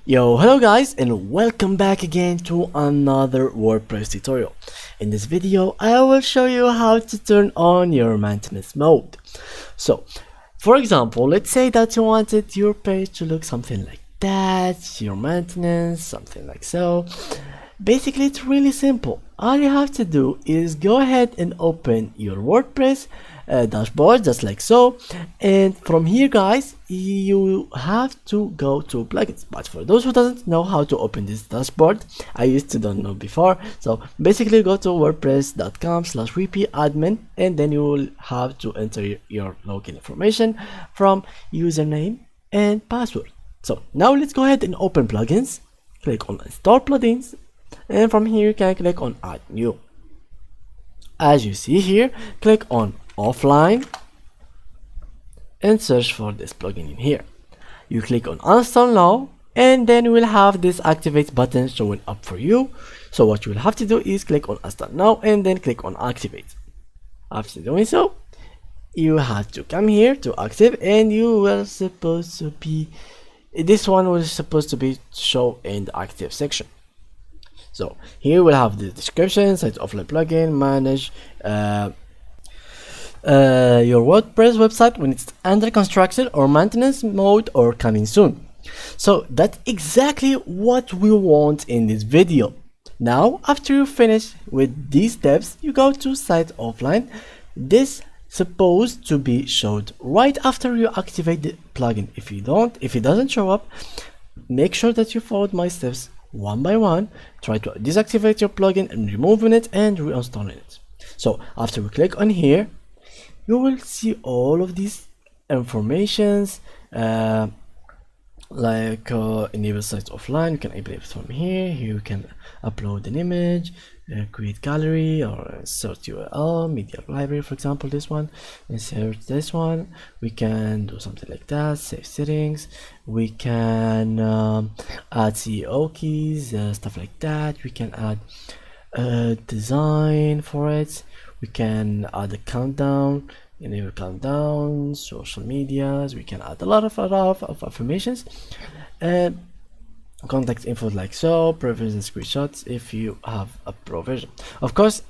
Yo, hello guys, and welcome back again to another WordPress tutorial. In this video, I will show you how to turn on your maintenance mode. So, for example, let's say that you wanted your page to look something like that, your maintenance, something like so. Basically, it's really simple. All you have to do is go ahead and open your WordPress dashboard just like so, and from here guys you have to go to plugins. But for those who doesn't know how to open this dashboard, I used to don't know before, so basically go to wordpress.com/wp-admin, and then you will have to enter your login information from username and password. So now let's go ahead and open plugins, click on install plugins, and from here you can click on add new. As you see here, click on offline and search for this plugin in here. You click on install now, and then you will have this activate button showing up for you. So what you will have to do is click on install now and then click on activate. After doing so, you have to come here to active, and you were supposed to be, this one was supposed to be show in the active section. So here we'll have the description, site offline plugin, manage your WordPress website when it's under construction or maintenance mode or coming soon. So that's exactly what we want in this video. Now after you finish with these steps, you go to site offline. This supposed to be showed right after you activate the plugin. If it doesn't show up, make sure that you followed my steps one by one. Try to deactivate your plugin and removing it and reinstalling it. So after we click on here, you will see all of these informations, enable site offline. You can enable it from here. Here you can upload an image, create gallery, or insert URL, media library, for example this one, insert this one. We can do something like that, save settings. We can add CEO keys, stuff like that. We can add design for it. We can add a countdown, enable countdown, social medias. We can add a lot of affirmations, and contact info like so, provision screenshots if you have a provision. Of course,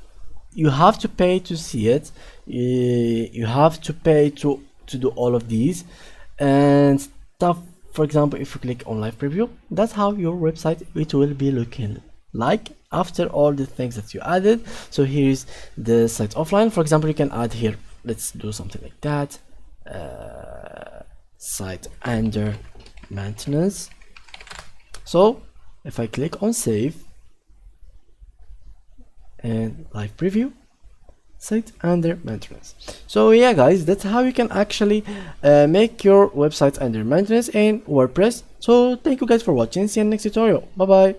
you have to pay to see it. You have to pay to do all of these and stuff. For example, if you click on live preview, that's how your website it will be looking like after all the things that you added. So here's the site offline. For example, you can add here, let's do something like that, site under maintenance. So if I click on save and live preview, site under maintenance. So yeah guys, that's how you can actually make your website under maintenance in WordPress. So thank you guys for watching. See you in the next tutorial. Bye bye.